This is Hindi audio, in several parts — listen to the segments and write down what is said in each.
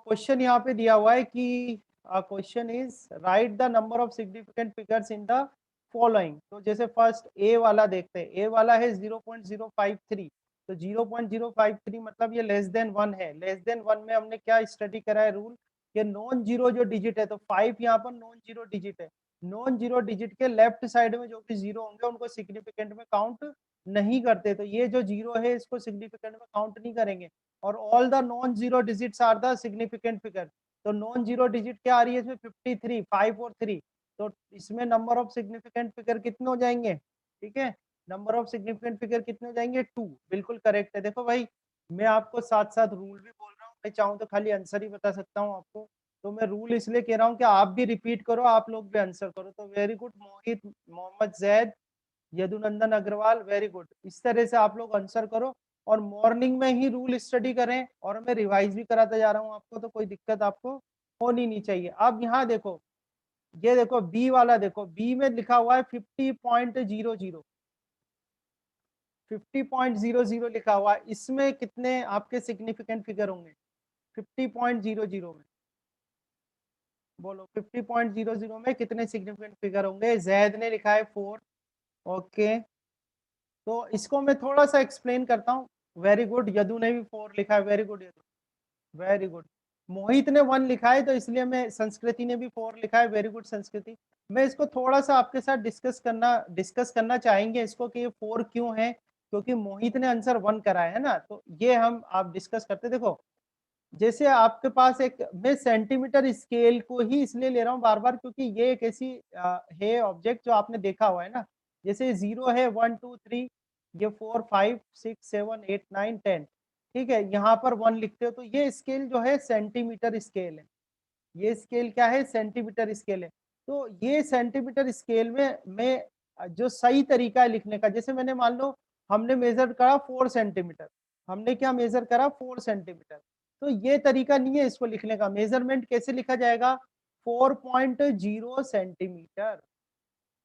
क्वेश्चन यहाँ पे दिया हुआ है कि question is right the number of significant figures in the following. तो जैसे फर्स्ट ए वाला देखते हैं, ए वाला है 0.053, तो 0.053 मतलब ये लेस देन 1 है। लेस देन 1 में हमने क्या स्टडी करा है रूल, कि नॉन जीरो जो डिजिट है, तो 5 यहाँ पर नॉन जीरो डिजिट है। नॉन जीरो डिजिट के लेफ्ट साइड में जो भी जीरो होंगे उनको सिग्निफिकेंट में काउंट नहीं करते, तो ये जो जीरो है इसको सिग्निफिकेंट में काउंट नहीं करेंगे। और all the non zero digits are the significant figure. तो नॉन जीरो डिजिट क्या आ रही है इसमें, 53, 5 और 3। तो इसमें नंबर ऑफ सिग्निफिकेंट फिगर कितने हो जाएंगे, ठीक है, नंबर ऑफ सिग्निफिकेंट फिगर कितने हो जाएंगे, 2। बिल्कुल करेक्ट है। देखो भाई, मैं आपको साथ साथ रूल भी बोल रहा हूँ, मैं चाहूँ तो खाली आंसर ही बता सकता हूँ आपको। तो मैं रूल इसलिए कह रहा हूँ कि आप भी रिपीट करो, आप लोग भी आंसर करो। तो वेरी गुड मोहित, मोहम्मद जैद, यदुनंदन अग्रवाल, वेरी गुड। इस तरह से आप लोग आंसर करो और मॉर्निंग में ही रूल स्टडी करें, और मैं रिवाइज भी कराता जा रहा हूँ आपको, तो कोई दिक्कत आपको होनी नहीं चाहिए। अब यहाँ देखो, ये देखो बी वाला, देखो बी में लिखा हुआ है 50.00, 50.00 लिखा हुआ है। इसमें कितने आपके सिग्निफिकेंट फिगर होंगे 50.00 में, बोलो 50.00 में कितने सिग्निफिकेंट फिगर होंगे। जैद ने लिखा है 4। ओके, तो इसको मैं थोड़ा सा एक्सप्लेन करता हूँ। वेरी गुड, यदु ने भी 4 लिखा है, very good Yadu, very good. Mohit ने 1 लिखा है, तो इसलिए मैं, संस्कृति ने भी 4 लिखा है, वेरी गुड संस्कृति। मैं इसको थोड़ा सा आपके साथ डिस्कस करना चाहेंगे इसको, कि ये 4 क्यों है, क्योंकि मोहित ने आंसर 1 करा है ना, तो ये हम आप डिस्कस करते। देखो, जैसे आपके पास एक, मैं सेंटीमीटर स्केल को ही इसलिए ले रहा हूँ बार बार, क्योंकि ये एक ऐसी है ऑब्जेक्ट जो आपने देखा हुआ है ना। जैसे 0 है, 1 2 3, ये 4 5 6 7 8 9 10, ठीक है, यहाँ पर 1 लिखते हो, तो ये स्केल जो है सेंटीमीटर स्केल है। ये स्केल क्या है, सेंटीमीटर स्केल है। तो ये सेंटीमीटर स्केल में मैं जो सही तरीका है लिखने का, जैसे मैंने मान लो हमने मेजर करा 4 सेंटीमीटर, हमने क्या मेजर करा 4 सेंटीमीटर, तो ये तरीका नहीं है इसको लिखने का। मेजरमेंट कैसे लिखा जाएगा, 4.0 सेंटीमीटर।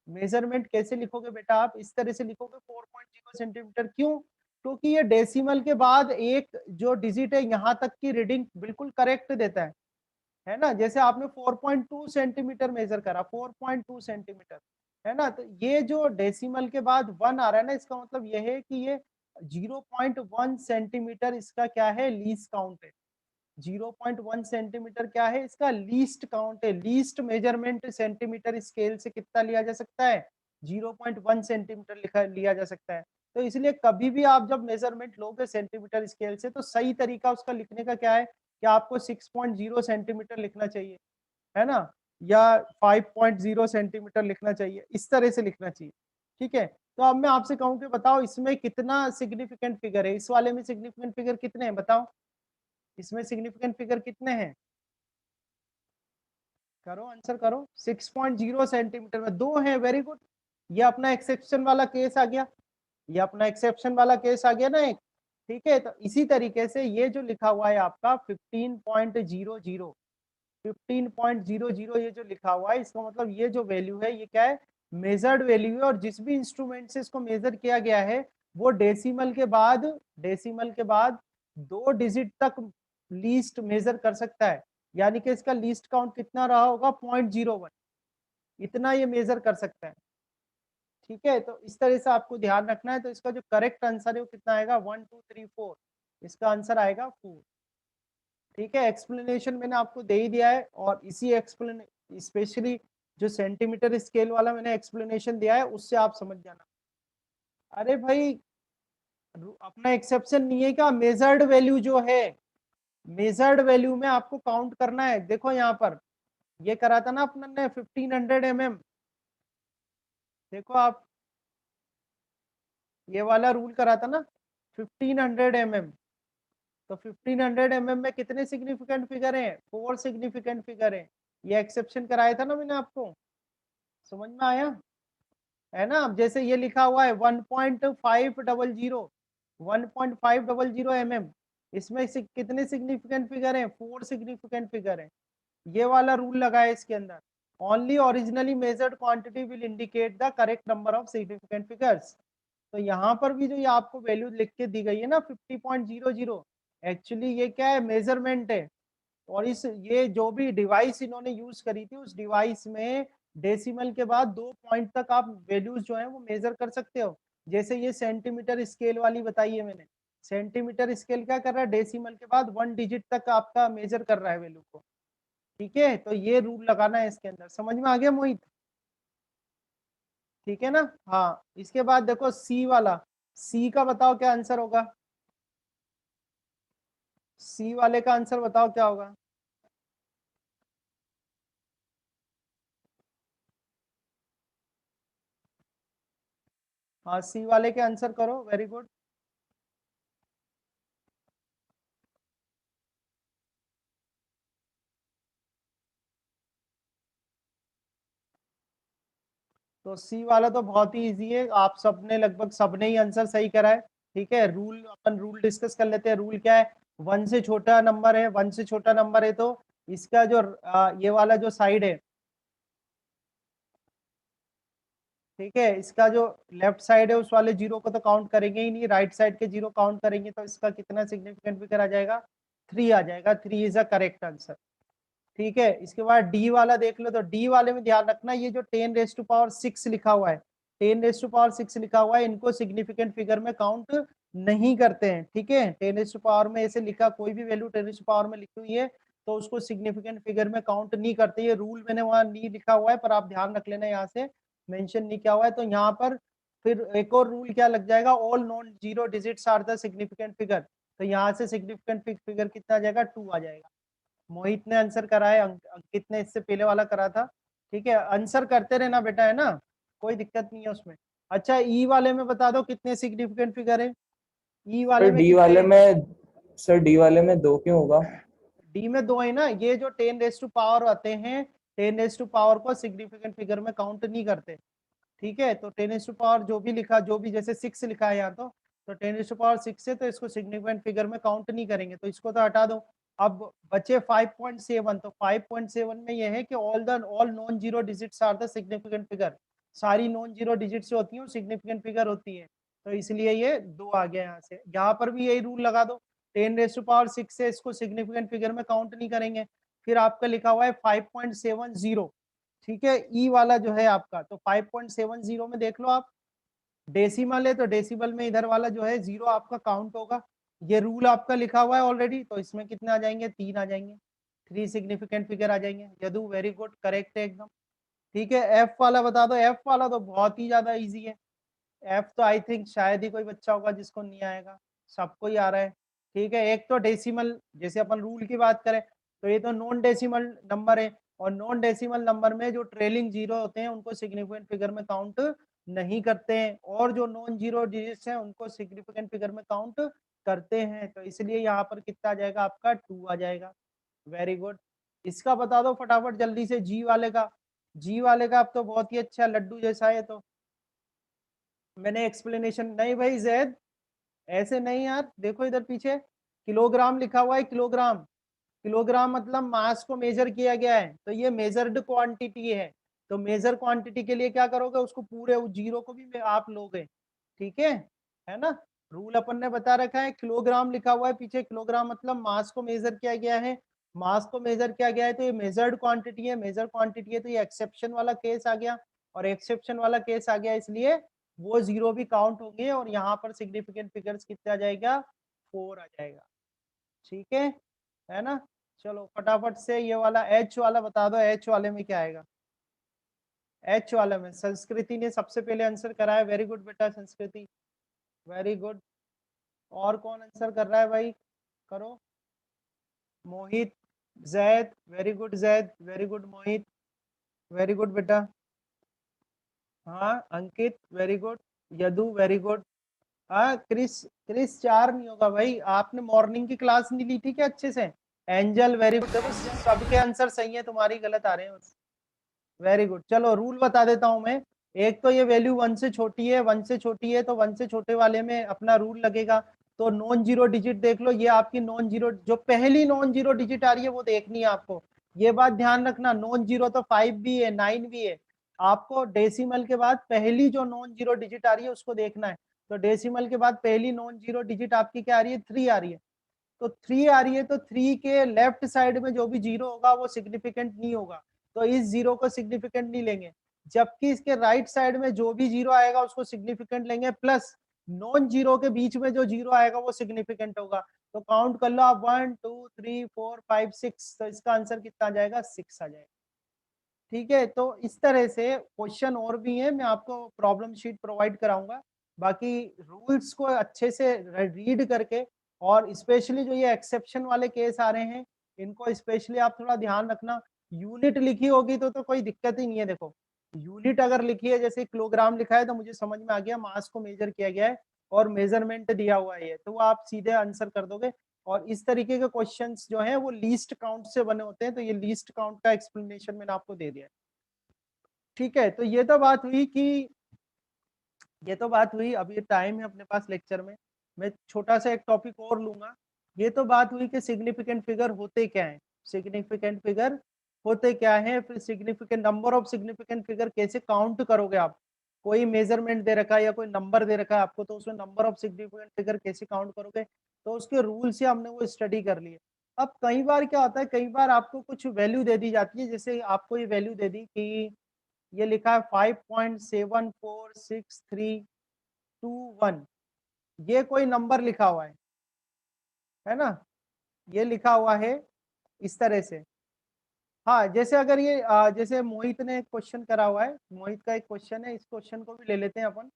मेजरमेंट कैसे लिखोगे बेटा, आप इस तरह से लिखोगे 4.0 सेंटीमीटर। क्यों, क्योंकि ये डेसिमल के बाद एक जो डिजिट है यहाँ तक की रीडिंग बिल्कुल करेक्ट देता है ना। जैसे आपने 4.2 सेंटीमीटर मेजर करा, 4.2 सेंटीमीटर, है ना, तो ये जो डेसिमल के बाद 1 आ रहा है ना, इसका मतलब ये है कि ये 0.1 सेंटीमीटर इसका क्या है, लीस्ट काउंट है। 0.1 सेंटीमीटर क्या है, इसका लीस्ट काउंट है। लीस्ट मेजरमेंट सेंटीमीटर स्केल से कितना लिया जा सकता है, 0.1 सेंटीमीटर लिया जा सकता है। तो इसलिए कभी भी आप जब मेजरमेंट लोगे सेंटीमीटर स्केल से, तो सही तरीका उसका लिखने का क्या है, कि आपको 6.0 सेंटीमीटर लिखना चाहिए, है ना, या 5.0 सेंटीमीटर लिखना चाहिए, इस तरह से लिखना चाहिए, ठीक है। तो अब मैं आपसे कहूँ कि बताओ इसमें कितना सिग्निफिकेंट फिगर है, इस वाले में सिग्निफिकेंट फिगर कितने हैं बताओ, इसमें सिग्निफिकेंट फिगर कितने हैं, करो आंसर करो। 6.0 सेंटीमीटर में 2 है, वेरी गुड। ये अपना एक्सेप्शन वाला केस आ गया, ये अपना एक्सेप्शन वाला केस आ गया ना एक, ठीक है। तो इसी तरीके से ये जो लिखा हुआ है आपका 15.00, 15.00 ये जो लिखा हुआ है, इसका मतलब ये जो वैल्यू है ये क्या है, मेजर्ड वैल्यू है। और जिस भी इंस्ट्रूमेंट से इसको मेजर किया गया है, वो डेसिमल के बाद 2 डिजिट तक लीस्ट मेजर कर सकता है। यानी कि इसका लीस्ट काउंट कितना रहा होगा, 0.01, इतना ये मेजर कर सकता है, ठीक है। तो इस तरह से आपको ध्यान रखना है। तो इसका जो करेक्ट आंसर है वो कितना आएगा, 1 2 3 4, इसका आंसर आएगा 4, ठीक है। एक्सप्लेनेशन मैंने आपको दे ही दिया है, और इसी एक्सप्लेन स्पेशली जो सेंटीमीटर स्केल वाला मैंने एक्सप्लेनेशन दिया है, उससे आप समझ जाना। अरे भाई, अपना एक्सेप्शन नहीं है क्या, मेजर्ड वैल्यू जो है, मेजर्ड वैल्यू में आपको काउंट करना है। देखो यहाँ पर ये करा था ना अपने ने 1500 mm, देखो आप, ये वाला रूल करा था ना 1500 mm। तो 1500 mm में कितने सिग्निफिकेंट फिगर हैं, 4 सिग्निफिकेंट फिगर हैं। ये एक्सेप्शन कराया था ना मैंने आपको, समझ में आया, है ना। अब जैसे ये लिखा हुआ है 1.500, 1.500 इसमें से कितने सिग्निफिकेंट फिगर हैं, 4 सिग्निफिकेंट फिगर हैं। ये वाला रूल लगा है इसके अंदर, only originally measured quantity will indicate the correct number of significant figures. तो यहाँ पर भी जो ये आपको वैल्यू लिख के दी गई है ना 50.00, एक्चुअली ये क्या है, मेजरमेंट है। और इस ये जो भी डिवाइस इन्होंने यूज करी थी उस डिवाइस में डेसिमल के बाद 2 पॉइंट तक आप वैल्यूज जो है वो मेजर कर सकते हो। जैसे ये सेंटीमीटर स्केल वाली बताई है मैंने, सेंटीमीटर स्केल क्या कर रहा है, डेसिमल के बाद 1 डिजिट तक आपका मेजर कर रहा है वैल्यू को। ठीक है, तो ये रूल लगाना है इसके अंदर। समझ में आ गया मोहित? ठीक है ना। हाँ, इसके बाद देखो सी वाला, सी का बताओ क्या आंसर होगा। सी वाले का आंसर बताओ क्या होगा। हाँ, सी वाले के आंसर करो, वेरी गुड। तो सी वाला तो बहुत ही इजी है, आप सबने लगभग सबने ही आंसर सही करा है। ठीक है, रूल अपन रूल डिस्कस कर लेते हैं। रूल क्या है, 1 से छोटा नंबर है, 1 से छोटा नंबर है तो इसका जो ये वाला जो साइड है, ठीक है, इसका जो लेफ्ट साइड है उस वाले जीरो को तो काउंट करेंगे ही नहीं, राइट साइड के जीरो काउंट करेंगे, तो इसका कितना सिग्निफिकेंट फिगर आ जाएगा, 3 आ जाएगा। 3 इज अ करेक्ट आंसर। ठीक है, इसके बाद डी वाला देख लो। तो डी वाले में ध्यान रखना, ये जो 10⁻6 लिखा हुआ है, 10⁻6 लिखा हुआ है, इनको सिग्निफिकेंट फिगर में काउंट नहीं करते हैं। ठीक है, 10 में ऐसे लिखा, कोई भी वैल्यू 10 में लिखी हुई है तो उसको सिग्निफिकेंट फिगर में काउंट नहीं करते। ये रूल मैंने वहां नहीं लिखा हुआ है पर आप ध्यान रख लेना, यहाँ से मेंशन नहीं किया हुआ है। तो यहाँ पर फिर एक और रूल क्या लग जाएगा, all non zero digits are the significant figure. तो यहाँ से सिग्निफिकेंट फिगर कितना आ जाएगा, 2 आ जाएगा। मोहित ने आंसर करा है, अंकित ने इससे पहले वाला करा था। ठीक है, आंसर करते रहना बेटा, है ना, कोई दिक्कत नहीं है उसमें। अच्छा, ई वाले में बता दो कितने सिग्निफिकेंट फिगर है, ई सर वाले में डी कितने। वाले में सर डी वाले में 2 क्यों होगा? डी में 2 है ना, ये जो 10 आते हैं, 10 को सिग्निफिकेंट फिगर में काउंट नहीं करते। ठीक है, तो 10 जो भी लिखा, जो भी जैसे 6 लिखा है यहाँ, तो 10 6 है तो इसको सिग्निफिकेंट फिगर में काउंट नहीं करेंगे, तो इसको तो हटा दो। अब बचे 5.7। तो 5.7 में ये है कि all non zero digits are the significant figure. सारी नॉन जीरो डिजिट्स जो होती है वो सिग्निफिकेंट फिगर होती है, तो इसलिए ये 2 आ गया यहाँ से। यहाँ पर भी यही रूल लगा दो, 10⁻6 से इसको सिग्निफिकेंट फिगर में काउंट नहीं करेंगे। फिर आपका लिखा हुआ है 5.70। ठीक है, ई वाला जो है आपका, तो 5.70 में देख लो आप, डेसिमल है तो डेसिमल में इधर वाला जो है जीरो आपका काउंट होगा। ये रूल आपका लिखा हुआ है ऑलरेडी, तो इसमें कितने आ जाएंगे, 3 आ जाएंगे, 3 सिग्निफिकेंट फिगर आ जाएंगे। यदु वेरी गुड, करेक्ट है एकदम। ठीक है, एफ वाला बता दो। एफ वाला तो बहुत ही ज्यादा इजी है। एफ तो आई थिंक शायद ही कोई बच्चा होगा जिसको नहीं आएगा, सबको ही आ रहा है। ठीक है, एक तो डेसिमल, जैसे अपन रूल की बात करें तो ये तो नॉन डेसिमल नंबर है, और नॉन डेसिमल नंबर में जो ट्रेलिंग जीरो होते हैं उनको सिग्निफिकेंट फिगर में काउंट नहीं करते हैं, और जो नॉन जीरो डिजिट्स हैं उनको सिग्निफिकेंट फिगर में काउंट करते हैं। तो इसलिए यहाँ पर कितना आ जाएगा आपका, 2 आ जाएगा। Very good. इसका बता दो फटाफट जल्दी से, जी वाले का। जी वाले का अब तो बहुत ही अच्छा लड्डू जैसा है, तो मैंने एक्सप्लेनेशन नहीं भाई जैद, ऐसे नहीं यार, देखो इधर पीछे किलोग्राम लिखा हुआ है, किलोग्राम। किलोग्राम मतलब मास को मेजर किया गया है, तो ये मेजर्ड क्वांटिटी है। तो मेजर क्वांटिटी के लिए क्या करोगे, उसको पूरे उस जीरो को भी आप लोगे। ठीक है ना। रूल अपन ने बता रखा है, किलोग्राम लिखा हुआ है पीछे, किलोग्राम मतलब मास को मेजर किया गया है। मास को मेजर किया गया है तो ये मेजर्ड क्वांटिटी है, मेजर क्वांटिटी है तो ये एक्सेप्शन वाला केस आ गया, और एक्सेप्शन वाला केस आ गया इसलिए वो जीरो भी काउंट होंगे, और यहाँ पर सिग्निफिकेंट फिगर्स कितना आ जाएगा, 4 आ जाएगा। ठीक है ना। चलो फटाफट से ये वाला एच वाला बता दो, एच वाले में क्या आएगा। एच वाले में संस्कृति ने सबसे पहले आंसर करा है, वेरी गुड बेटा संस्कृति, वेरी गुड। और कौन आंसर कर रहा है भाई, करो। Mohit, Zaid, very good Zaid, very good Mohit, very good बेटा। हाँ Ankit, very good. Yadu, very good. हाँ क्रिस, क्रिस 4 नहीं होगा भाई, आपने मॉर्निंग की क्लास नहीं ली थी क्या अच्छे से। Angel, very good. देखो सबके आंसर सही है, तुम्हारी गलत आ रहे हैं बस। Very good. चलो रूल बता देता हूं मैं। एक तो ये वैल्यू 1 से छोटी है, 1 से छोटी है तो 1 से छोटे वाले में अपना रूल लगेगा। तो नॉन जीरो डिजिट देख लो, ये आपकी नॉन जीरो, जो पहली नॉन जीरो डिजिट आ रही है वो देखनी है आपको। ये बात ध्यान रखना, नॉन जीरो तो 5 भी है, 9 भी है, आपको डेसिमल के बाद पहली जो नॉन जीरो डिजिट आ रही है उसको देखना है। तो डेसिमल के बाद पहली नॉन जीरो डिजिट आपकी क्या आ रही है, 3 आ रही है। तो 3 आ रही है, तो 3 के लेफ्ट साइड में जो भी जीरो होगा वो सिग्निफिकेंट नहीं होगा, तो इस जीरो को सिग्निफिकेंट नहीं लेंगे। जबकि इसके राइट साइड में जो भी जीरो आएगा उसको सिग्निफिकेंट लेंगे, प्लस नॉन जीरो के बीच में जो जीरो आएगा वो सिग्निफिकेंट होगा। तो काउंट कर लो आप, 1 2 3 4 5 6, तो इसका आंसर कितना आ जाएगा, 6 आ जाएगा। ठीक है, तो इस तरह से क्वेश्चन और भी है, मैं आपको प्रॉब्लम शीट प्रोवाइड कराऊंगा। बाकी रूल्स को अच्छे से रीड करके, और स्पेशली जो ये एक्सेप्शन वाले केस आ रहे हैं इनको स्पेशली आप थोड़ा ध्यान रखना। यूनिट लिखी होगी तो कोई दिक्कत ही नहीं है। देखो यूनिट अगर लिखी है, जैसे किलोग्राम लिखा है तो मुझे समझ में आ गया मास को मेजर किया गया है और मेजरमेंट दिया हुआ है, तो वो आप सीधे आंसर कर दोगे। और इस तरीके के क्वेश्चंस जो हैं वो लीस्ट काउंट से बने होते हैं, तो ये लीस्ट काउंट का एक्सप्लेनेशन मैंने आपको दे दिया है। ठीक है, तो ये तो बात हुई, अभी टाइम है अपने पास लेक्चर में, मैं छोटा सा एक टॉपिक और लूंगा। ये तो बात हुई कि सिग्निफिकेंट फिगर होते क्या हैं, सिग्निफिकेंट फिगर होते क्या हैं, फिर significant number of significant figure कैसे काउंट करोगे आप। कोई मेजरमेंट दे रखा है या कोई नंबर दे रखा है आपको, तो उसमें नंबर ऑफ सिग्निफिकेंट फिगर कैसे काउंट करोगे, तो उसके रूल से हमने वो स्टडी कर लिए। अब कई बार क्या होता है, कई बार आपको कुछ वैल्यू दे दी जाती है, जैसे आपको ये वैल्यू दे दी कि ये लिखा है 5.746321, ये कोई नंबर लिखा हुआ है ना, ये लिखा हुआ है इस तरह से। हाँ, जैसे अगर ये जैसे मोहित ने एक क्वेश्चन करा हुआ है, मोहित का एक क्वेश्चन है, इस क्वेश्चन को भी ले लेते हैं अपन।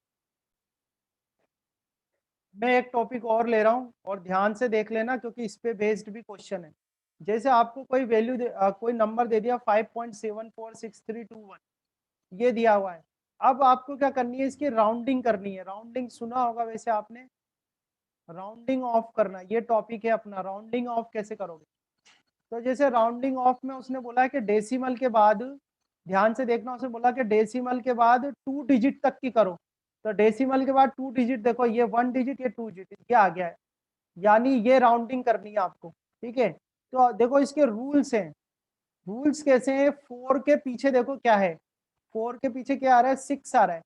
मैं एक टॉपिक और ले रहा हूँ और ध्यान से देख लेना, क्योंकि इस पे बेस्ड भी क्वेश्चन है। जैसे आपको कोई वैल्यू कोई नंबर दे दिया 5.746321, ये दिया हुआ है। अब आपको क्या करनी है, इसकी राउंडिंग करनी है। राउंडिंग सुना होगा वैसे आपने, राउंडिंग ऑफ करना, ये टॉपिक है अपना। राउंडिंग ऑफ कैसे करोगे, तो जैसे राउंडिंग ऑफ में उसने बोला है कि डेसिमल के बाद, ध्यान से देखना, उसने बोला कि डेसिमल के बाद 2 डिजिट तक की करो। तो डेसिमल के बाद 2 डिजिट, देखो ये 1 डिजिट, ये 2 डिजिट, ये आ गया है, यानी ये राउंडिंग करनी है आपको। ठीक है, तो देखो इसके रूल्स हैं। रूल्स कैसे हैं, 4 के पीछे देखो क्या है, 4 के पीछे क्या आ रहा है, 6 आ रहा है।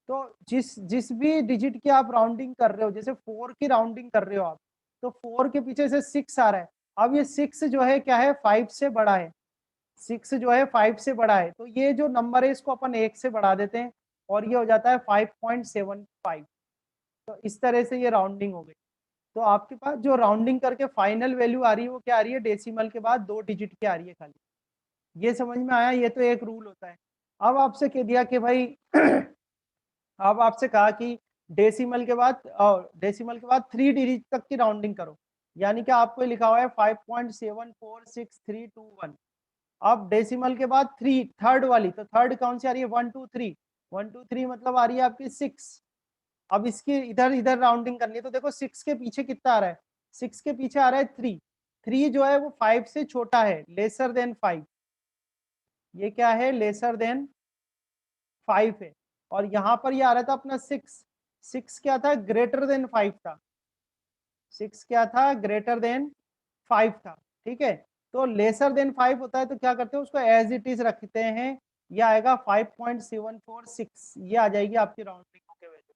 तो जिस जिस भी डिजिट की आप राउंडिंग कर रहे हो, जैसे 4 की राउंडिंग कर रहे हो आप, तो 4 के पीछे से 6 आ रहा है। अब ये 6 जो है क्या है, 5 से बड़ा है। 6 जो है 5 से बड़ा है, तो ये जो नंबर है इसको अपन 1 से बढ़ा देते हैं और ये हो जाता है 5.75। तो इस तरह से ये राउंडिंग हो गई। तो आपके पास जो राउंडिंग करके फाइनल वैल्यू आ रही है वो क्या आ रही है, डेसिमल के बाद 2 डिजिट की आ रही है खाली। ये समझ में आया, ये तो एक रूल होता है। अब आपसे कह दिया कि भाई अब आपसे कहा कि डेसिमल के बाद 3 डिजिट तक की राउंडिंग करो, यानी कि आपको लिखा हुआ है 5.746321। अब डेसिमल के बाद 3, थर्ड वाली, तो थर्ड कौन सी आ रही है, 123, 123 मतलब आ रही है आपकी 6। अब इसकी इधर इधर राउंडिंग करनी है, तो देखो 6 के पीछे कितना आ रहा है, 6 के पीछे आ रहा है 3। 3 जो है वो 5 से छोटा है, लेसर देन 5। ये क्या है, लेसर देन 5 है। और यहाँ पर ये आ रहा था अपना 6, 6 क्या था, ग्रेटर देन 5 था। 6 क्या था, ग्रेटर देन 5 था। ठीक है, तो लेसर देन 5 होता है तो क्या करते हैं, उसको एज इट इज रखते हैं। ये आएगा 5.746, ये आ जाएगी आपकी राउंडिंग होके वैल्यू।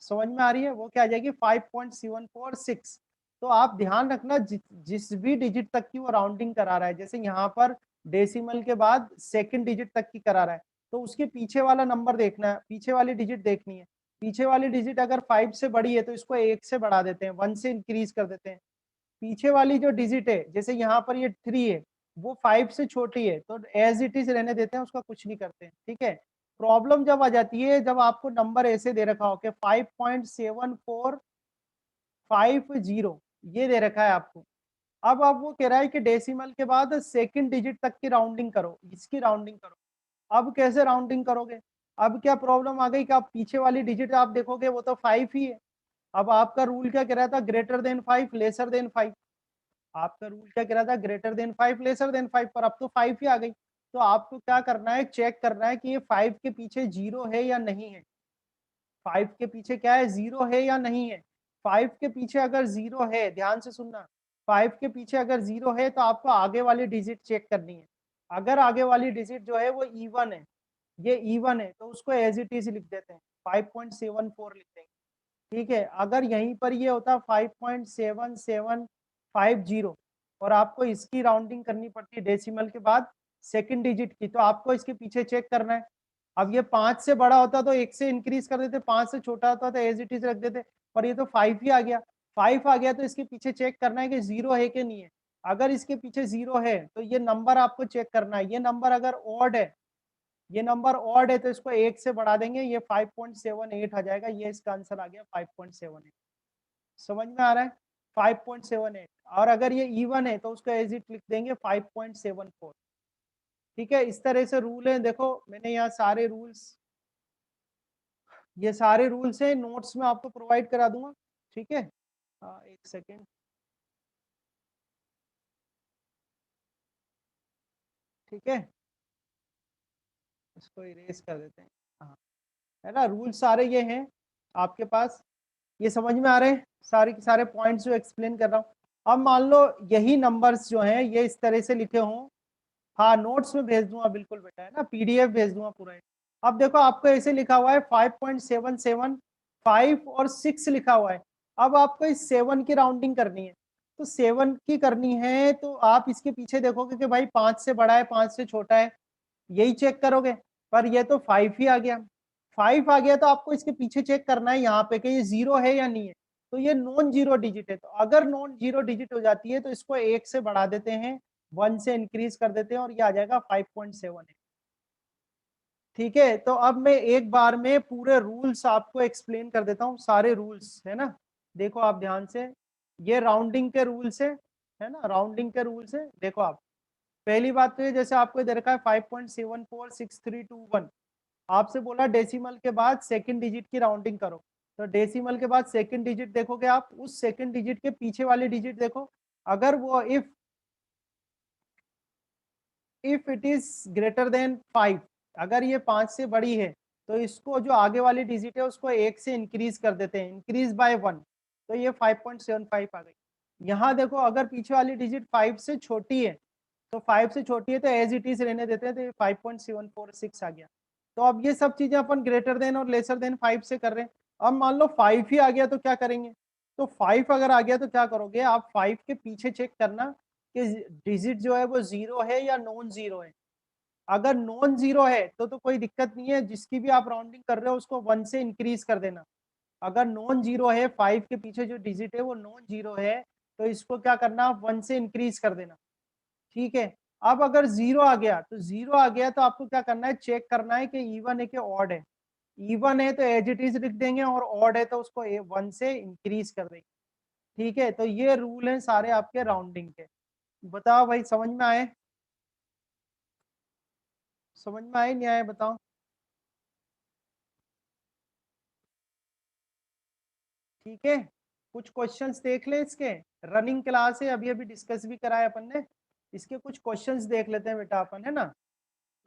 समझ में आ रही है, वो क्या आ जाएगी 5.746। तो आप ध्यान रखना, जिस भी डिजिट तक की वो राउंडिंग करा रहा है, जैसे यहाँ पर डेसिमल के बाद सेकंड डिजिट तक की करा रहा है, तो उसके पीछे वाला नंबर देखना है, पीछे वाली डिजिट देखनी है। पीछे वाली डिजिट अगर 5 से बड़ी है तो इसको 1 से बढ़ा देते हैं, 1 से इंक्रीज कर देते हैं। पीछे वाली जो डिजिट है, जैसे यहाँ पर ये 3 है, वो 5 से छोटी है, तो एज इट इज रहने देते हैं, उसका कुछ नहीं करते हैं। ठीक है, प्रॉब्लम जब आ जाती है जब आपको नंबर ऐसे दे रखा हो कि 5.7450, ये दे रखा है आपको। अब वो कह रहा है कि डेसिमल के बाद सेकंड डिजिट तक की राउंडिंग करो, इसकी राउंडिंग करो। अब कैसे राउंडिंग करोगे, अब क्या प्रॉब्लम आ गई कि आप पीछे वाली डिजिट आप देखोगे वो तो 5 ही है। अब आपका रूल क्या कह रहा था, ग्रेटर देन 5 लेसर देन 5। आपका रूल क्या कह रहा था, ग्रेटर देन 5 लेसर देन 5, पर अब तो 5 ही आ गई। तो आपको क्या करना है, चेक करना है कि ये 5 के पीछे 0 है या नहीं है। 5 के पीछे क्या है, 0 है या नहीं है। 5 के पीछे अगर 0 है, ध्यान से सुनना, 5 के पीछे अगर 0 है तो आपको आगे वाली डिजिट चेक करनी है। अगर आगे वाली डिजिट जो है वो इवन है, ये इवन है, तो उसको एज इट इज लिख देते हैं, 5.74 लिख देंगे। ठीक है, अगर यहीं पर ये होता 5.77 50 और आपको इसकी राउंडिंग करनी पड़ती है डेसिमल के बाद सेकंड डिजिट की, तो आपको इसके पीछे चेक करना है। अब ये 5 से बड़ा होता तो 1 से इंक्रीज कर देते, 5 से छोटा होता तो एज इट इज रख देते, पर ये तो 5 ही आ गया। 5 आ गया तो इसके पीछे चेक करना है कि 0 है कि नहीं है। अगर इसके पीछे 0 है तो ये नंबर आपको चेक करना है। ये नंबर अगर ऑड है, ये नंबर ऑड है तो इसको 1 से बढ़ा देंगे, ये 5.78 आ जाएगा। ये इसका आंसर आ गया 5.78। समझ में आ रहा है? 5.78। और अगर ये इवन है तो उसको एज इट लिख देंगे 5.74। ठीक है, इस तरह से रूल है। देखो मैंने यहाँ सारे रूल्स, ये सारे रूल्स है, नोट्स में आपको प्रोवाइड करा दूंगा। ठीक है, एक सेकेंड। ठीक है, इसको इरेज कर देते हैं। हाँ, है ना, रूल सारे ये हैं आपके पास। ये समझ में आ रहे हैं सारे के सारे पॉइंट्स जो एक्सप्लेन कर रहा हूँ। अब मान लो यही नंबर्स जो हैं ये इस तरह से लिखे हों, हाँ नोट्स में भेज दूंगा बिल्कुल बेटा, है ना, पीडीएफ भेज दूंगा पूरा। अब देखो आपको ऐसे लिखा हुआ है 5.77, 5 और 6 लिखा हुआ है। अब आपको इस 7 की राउंडिंग करनी है, तो 7 की करनी है तो आप इसके पीछे देखोगे कि भाई 5 से बड़ा है 5 से छोटा है, यही चेक करोगे। पर ये तो 5 ही आ गया, 5 आ गया तो आपको इसके पीछे चेक करना है यहाँ पे कि ये 0 है या नहीं है। तो ये नॉन जीरो डिजिट है, तो अगर नॉन जीरो डिजिट हो जाती है तो इसको 1 से बढ़ा देते हैं, 1 से इंक्रीज कर देते हैं और ये आ जाएगा 5.7। ठीक है, तो अब मैं एक बार में पूरे रूल्स आपको एक्सप्लेन कर देता हूँ, सारे रूल्स, है ना। देखो आप ध्यान से, ये राउंडिंग के रूल्स है ना, राउंडिंग के रूल्स है। देखो आप, पहली बात तो ये, जैसे आपको इधर का है 5.746321, आपसे बोला डेसिमल के बाद सेकंड डिजिट की राउंडिंग करो, तो डेसिमल के बाद सेकंड डिजिट देखोगे आप, उस सेकंड डिजिट के पीछे वाले डिजिट देखो, अगर वो if it is greater than 5, अगर ये 5 से बड़ी है तो इसको जो आगे वाली डिजिट है उसको 1 से इंक्रीज कर देते हैं, इंक्रीज बाय 1, तो ये 5.75 आ गई। यहाँ देखो अगर पीछे वाली डिजिट 5 से छोटी है, तो 5 से छोटी है तो एज इट इज रहने देते हैं, तो ये 5.746 आ गया। तो अब ये सब चीजें अपन ग्रेटर देन और लेसर देन 5 से कर रहे हैं। अब मान लो 5 ही आ गया तो क्या करेंगे, तो 5 अगर आ गया तो क्या करोगे आप, 5 के पीछे चेक करना कि डिजिट जो है वो 0 है या नॉन जीरो है। अगर नॉन जीरो है तो कोई दिक्कत नहीं है, जिसकी भी आप राउंडिंग कर रहे हो उसको 1 से इंक्रीज कर देना। अगर नॉन जीरो है, 5 के पीछे जो डिजिट है वो नॉन जीरो है, तो इसको क्या करना, आप 1 से इंक्रीज कर देना। ठीक है, अब अगर 0 आ गया तो 0 आ गया तो आपको क्या करना है, चेक करना है कि इवन है कि ऑड है। इवन है तो एज इट इज लिख देंगे, और ऑड है तो उसको 1 से इंक्रीज कर देंगे। ठीक है, तो ये रूल है सारे आपके राउंडिंग के। बताओ भाई, समझ में आए? समझ में आए नहीं आए बताओ। ठीक है, कुछ क्वेश्चंस देख ले इसके। रनिंग क्लास है, अभी अभी डिस्कस भी कराया अपन ने, इसके कुछ क्वेश्चंस देख लेते हैं बेटा अपन, है ना।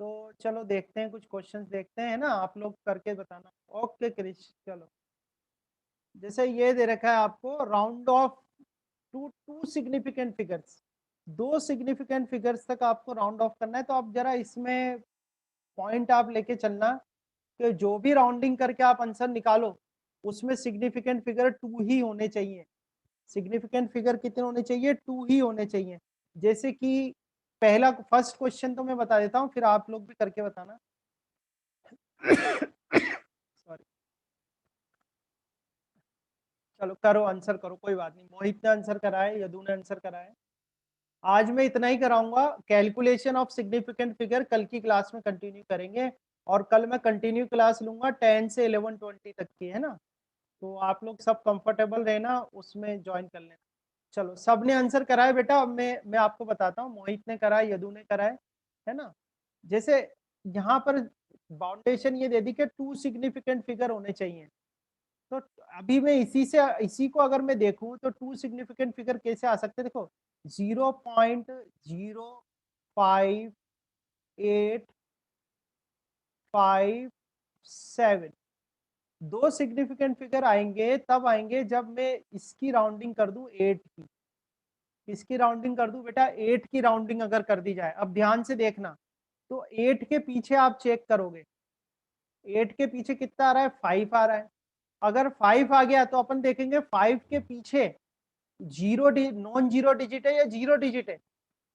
तो चलो देखते हैं, कुछ क्वेश्चंस देखते हैं ना, आप लोग करके बताना। ओके क्रिश, चलो। जैसे ये दे रखा है आपको, round off to two significant figures, दो सिग्निफिकेंट फिगर्स तक आपको राउंड ऑफ करना है। तो आप जरा इसमें पॉइंट आप लेके चलना कि जो भी राउंडिंग करके आप आंसर निकालो उसमें सिग्निफिकेंट फिगर 2 ही होने चाहिए। सिग्निफिकेंट फिगर कितने होने चाहिए, 2 ही होने चाहिए। जैसे कि पहला फर्स्ट क्वेश्चन तो मैं बता देता हूँ, फिर आप लोग भी करके बताना। सॉरी, चलो करो, आंसर करो, कोई बात नहीं। मोहित ने आंसर करा है, यदु ने आंसर करा है। आज मैं इतना ही कराऊंगा, कैलकुलेशन ऑफ सिग्निफिकेंट फिगर कल की क्लास में कंटिन्यू करेंगे। और कल मैं कंटिन्यू क्लास लूंगा 10 से 11:20 तक की, है ना। तो आप लोग सब कंफर्टेबल रहना, उसमें ज्वाइन कर लेना। चलो, सबने आंसर करा है बेटा। अब मैं आपको बताता हूँ, मोहित ने करा है, यदु ने करा है ना। जैसे यहाँ पर बाउंडेशन ये दे दी कि 2 सिग्निफिकेंट फिगर होने चाहिए। तो अभी मैं इसी को अगर मैं देखूं तो 2 सिग्निफिकेंट फिगर कैसे आ सकते हैं, देखो 0.05857, दो सिग्निफिकेंट फिगर आएंगे तब आएंगे जब मैं इसकी राउंडिंग कर दूं 8 की, इसकी राउंडिंग कर दूं बेटा 8 की राउंडिंग अगर कर दी जाए। अब ध्यान से देखना, तो 8 के पीछे आप चेक करोगे, 8 के पीछे कितना आ रहा है, 5 आ रहा है। अगर 5 आ गया तो अपन देखेंगे 5 के पीछे नॉन जीरो डिजिट है या जीरो डिजिट है?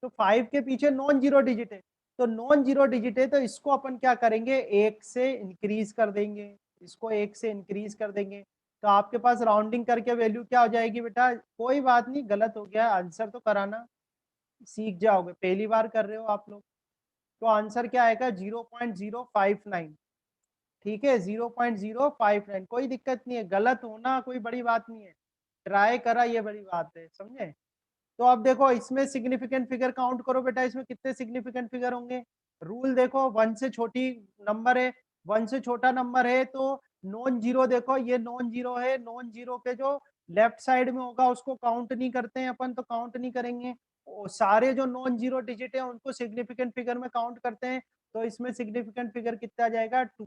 तो 5 के पीछे नॉन जीरो डिजिट है, तो नॉन जीरो डिजिट है तो इसको अपन क्या करेंगे, 1 से इंक्रीज कर देंगे, इसको 1 से इंक्रीज कर देंगे, तो आपके पास राउंडिंग करके वैल्यू क्या हो जाएगी बेटा? कोई बात नहीं, गलत हो गया, आंसर तो कराना सीख जाओगे, पहली बार कर रहे हो आप लोग। तो आंसर क्या आएगा? 0.059। ठीक है, 0.059, कोई दिक्कत नहीं है, गलत होना कोई बड़ी बात नहीं है, ट्राई करा ये बड़ी बात है, समझे? तो अब देखो इसमें सिग्निफिकेंट फिगर काउंट करो बेटा, इसमें कितने सिग्निफिकेंट फिगर होंगे? रूल देखो, 1 से छोटी नंबर है, 1 से छोटा नंबर है तो नॉन जीरो, देखो ये नॉन जीरो है, नॉन जीरो के जो लेफ्ट साइड में होगा उसको काउंट नहीं करते हैं अपन, तो काउंट नहीं करेंगे। सारे जो नॉन जीरो डिजिट है उनको सिग्निफिकेंट फिगर में काउंट करते हैं, तो इसमें सिग्निफिकेंट फिगर कितना आ जाएगा? 2।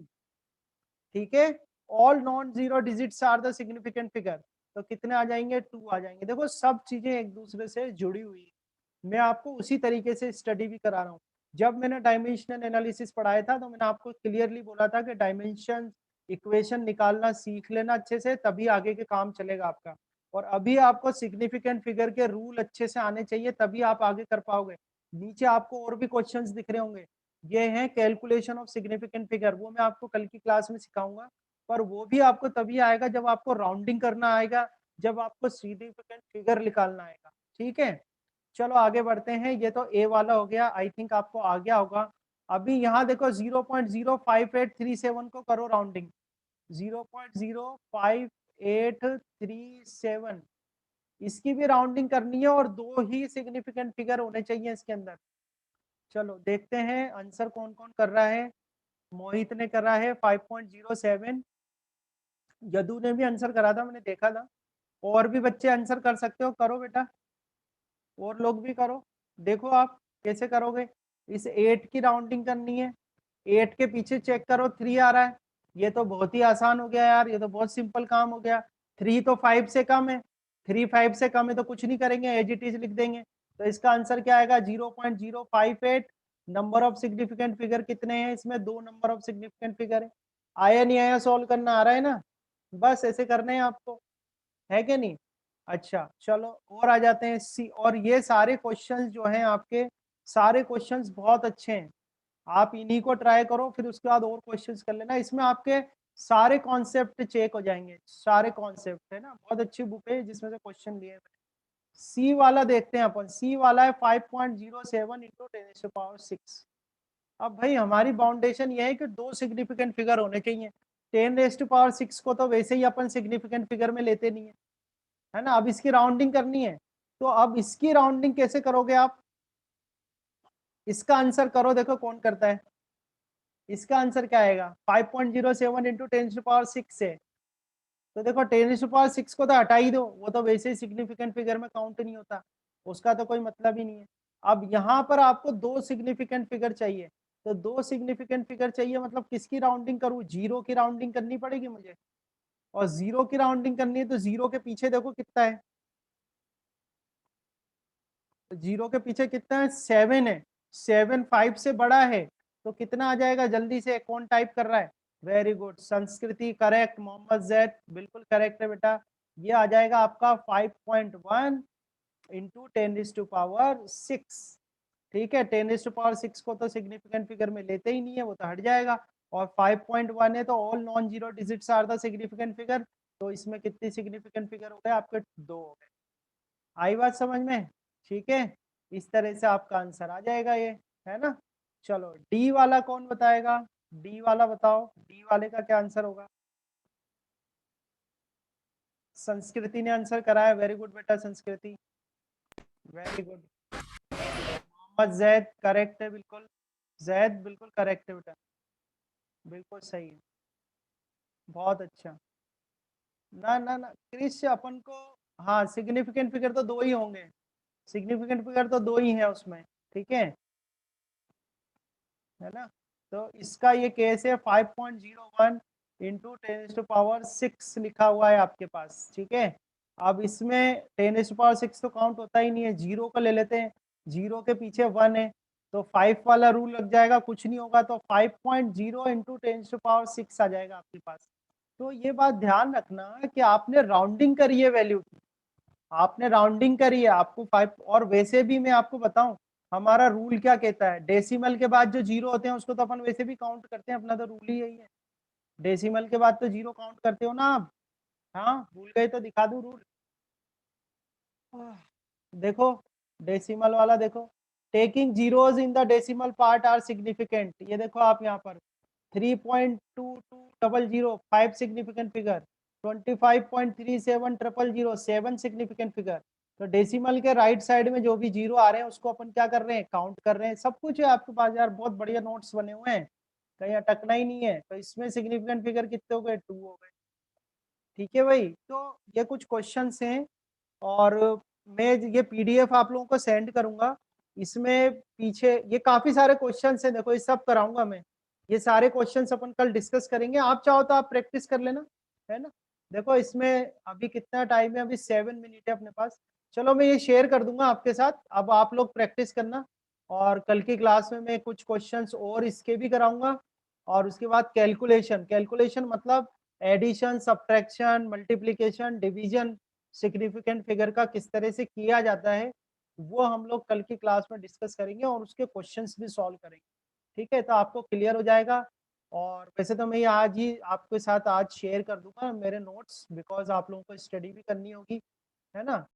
ठीक है, all non zero digits are the significant figure, तो कितने आ जाएंगे? 2 आ जाएंगे। देखो सब चीजें एक दूसरे से जुड़ी हुई है, मैं आपको उसी तरीके से स्टडी भी करा रहा हूँ। जब मैंने डायमेंशनल एनालिसिस पढ़ाया था तो मैंने आपको क्लियरली बोला था कि डायमेंशन इक्वेशन निकालना सीख लेना अच्छे से, तभी आगे के काम चलेगा आपका। और अभी आपको सिग्निफिकेंट फिगर के रूल अच्छे से आने चाहिए, तभी आप आगे कर पाओगे। नीचे आपको और भी क्वेश्चंस दिख रहे होंगे, ये है कैलकुलेशन ऑफ सिग्निफिकेंट फिगर, वो मैं आपको कल की क्लास में सिखाऊंगा, पर वो भी आपको तभी आएगा जब आपको राउंडिंग करना आएगा, जब आपको सिग्निफिकेंट फिगर निकालना आएगा। ठीक है, चलो आगे बढ़ते हैं, ये तो ए वाला हो गया, आई थिंक आपको आ गया होगा। अभी यहाँ देखो 0.05837 को करो राउंडिंग, 0.05837, इसकी भी राउंडिंग करनी है और दो ही सिग्निफिकेंट फिगर होने चाहिए इसके अंदर। चलो देखते हैं आंसर कौन कौन कर रहा है। मोहित ने करा है 5.07, यदु ने भी आंसर करा था, मैंने देखा था। और भी बच्चे आंसर कर सकते हो, करो बेटा, और लोग भी करो। देखो आप कैसे करोगे, इस 8 की राउंडिंग करनी है, 8 के पीछे चेक करो 3 आ रहा है, ये तो बहुत ही आसान हो गया यार, ये तो बहुत सिंपल काम हो गया। 3 तो 5 से कम है, 3 5 से कम है तो कुछ नहीं करेंगे, एज इट इज लिख देंगे। तो इसका आंसर क्या आएगा? 0.058। नंबर ऑफ सिग्निफिकेंट फिगर कितने हैं इसमें? 2 नंबर ऑफ सिग्निफिकेंट फिगर है। आया नहीं आया सॉल्व करना आ रहा है ना? बस ऐसे करने हैं आपको, है कि नहीं? अच्छा चलो और आ जाते हैं सी, और ये सारे क्वेश्चंस जो हैं आपके, सारे क्वेश्चंस बहुत अच्छे हैं, आप इन्हीं को ट्राई करो, फिर उसके बाद और क्वेश्चंस कर लेना, इसमें आपके सारे कॉन्सेप्ट चेक हो जाएंगे, सारे कॉन्सेप्ट है ना, बहुत अच्छी बुक है जिसमें से क्वेश्चन लिए हैं। सी वाला देखते हैं अपन, सी वाला है 5.07 इंटू 10⁻⁶। अब भाई हमारी बाउंडेशन ये है कि दो सिग्निफिकेंट फिगर होने चाहिए, 10⁻⁶ को तो वैसे ही अपन सिग्निफिकेंट फिगर में लेते नहीं है ना, अब इसकी राउंडिंग करनी है, तो अब इसकी राउंडिंग कैसे करोगे आप? इसका आंसर करो, देखो कौन करता है। इसका आंसर क्या आएगा? 5.07 इंटू 10⁻⁶ है, तो देखो 10⁻⁶ को तो हटा ही दो, वो तो वैसे ही सिग्निफिकेंट फिगर में काउंट नहीं होता, उसका तो कोई मतलब ही नहीं है। अब यहाँ पर आपको दो सिग्निफिकेंट फिगर चाहिए, तो दो सिग्निफिकेंट फिगर चाहिए मतलब किसकी राउंडिंग करूँ? जीरो की राउंडिंग करनी पड़ेगी मुझे, और जीरो की राउंडिंग करनी है तो जीरो के पीछे देखो कितना है, जीरो के पीछे कितना है? 7 है, 7 5 से बड़ा है, तो कितना आ जाएगा? जल्दी से कौन टाइप कर रहा है? वेरी गुड, संस्कृति करेक्ट, मोहम्मद जैद बिल्कुल करेक्ट है बेटा, ये आ जाएगा आपका 5.1 इंटू 10⁻⁶। ठीक है, 10⁻⁶ को तो सिग्निफिकेंट फिगर में लेते ही नहीं है, वो तो हट जाएगा, और 5.1 है तो all non zero digits are the significant figure, तो इसमें कितनी सिग्निफिकेंट फिगर हो गए आपके? 2 हो गए। आई बात समझ में? ठीक है, इस तरह से आपका आंसर आ जाएगा ये, है ना? चलो डी वाला कौन बताएगा? डी वाला बताओ, डी वाले का क्या आंसर होगा? संस्कृति ने आंसर कराया, वेरी गुड बेटा Sanskriti, very good. Mohammad Zaid correct है बिल्कुल, जैद बिल्कुल करेक्ट है बेटा, बिल्कुल सही है, बहुत अच्छा। ना ना ना क्रिश अपन को, हाँ सिग्निफिकेंट फिगर तो दो ही होंगे, सिग्निफिकेंट फिगर तो दो ही है उसमें, ठीक है ना? तो इसका ये केस है 5.01 इंटू 10⁻⁶ लिखा हुआ है आपके पास, ठीक है। अब इसमें 10⁻⁶ तो काउंट होता ही नहीं है, जीरो को ले लेते हैं, जीरो के पीछे 1 है, तो 5 वाला रूल लग जाएगा, कुछ नहीं होगा, तो 5.0 इंटू 10⁻⁶ आ जाएगा आपके पास। तो ये बात ध्यान रखना कि आपने राउंडिंग करी है वैल्यू की, आपने राउंडिंग करी है, आपको 5, और वैसे भी मैं आपको बताऊं हमारा रूल क्या कहता है, डेसिमल के बाद जो जीरो होते हैं उसको तो अपन वैसे भी काउंट करते हैं, अपना तो रूल ही यही है। डेसिमल के बाद तो जीरो काउंट करते हो ना आप? हाँ, भूल गए तो दिखा दूं रूल। देखो डेसिमल वाला देखो, taking zeros in the decimal part are significant. ये देखो आप यहाँ पर 3.2200 5 सिग्निफिकेंट फिगर, 25.3700 7 सिग्निफिकेंट फिगर। तो डेसिमल के राइट साइड में जो भी जीरो आ रहे हैं उसको अपन क्या कर रहे हैं, काउंट कर रहे हैं। सब कुछ है आपके पास यार, बहुत बढ़िया नोट्स बने हुए हैं, कहीं अटकना ही नहीं है। तो इसमें सिग्निफिकेंट फिगर कितने हो गए, 2 हो गए। ठीक है भाई, तो ये कुछ क्वेश्चंस हैं, और मैं ये पीडीएफ आप लोगों को सेंड करूंगा। इसमें पीछे ये काफी सारे क्वेश्चंस हैं, देखो ये सब कराऊंगा मैं। ये सारे क्वेश्चंस अपन कल डिस्कस करेंगे, आप चाहो तो आप प्रैक्टिस कर लेना, है ना। देखो इसमें अभी कितना टाइम है, अभी 7 मिनट है अपने पास। चलो मैं ये शेयर कर दूंगा आपके साथ, अब आप लोग प्रैक्टिस करना। और कल की क्लास में मैं कुछ क्वेश्चंस और इसके भी कराऊंगा। और उसके बाद कैलकुलेशन, कैलकुलेशन मतलब addition, subtraction, multiplication, division, significant figure का किस तरह से किया जाता है, वो हम लोग कल की क्लास में डिस्कस करेंगे और उसके क्वेश्चंस भी सॉल्व करेंगे। ठीक है, तो आपको क्लियर हो जाएगा। और वैसे तो मैं ये आज ही आपके साथ आज शेयर कर दूंगा मेरे नोट्स, बिकॉज आप लोगों को स्टडी भी करनी होगी, है ना।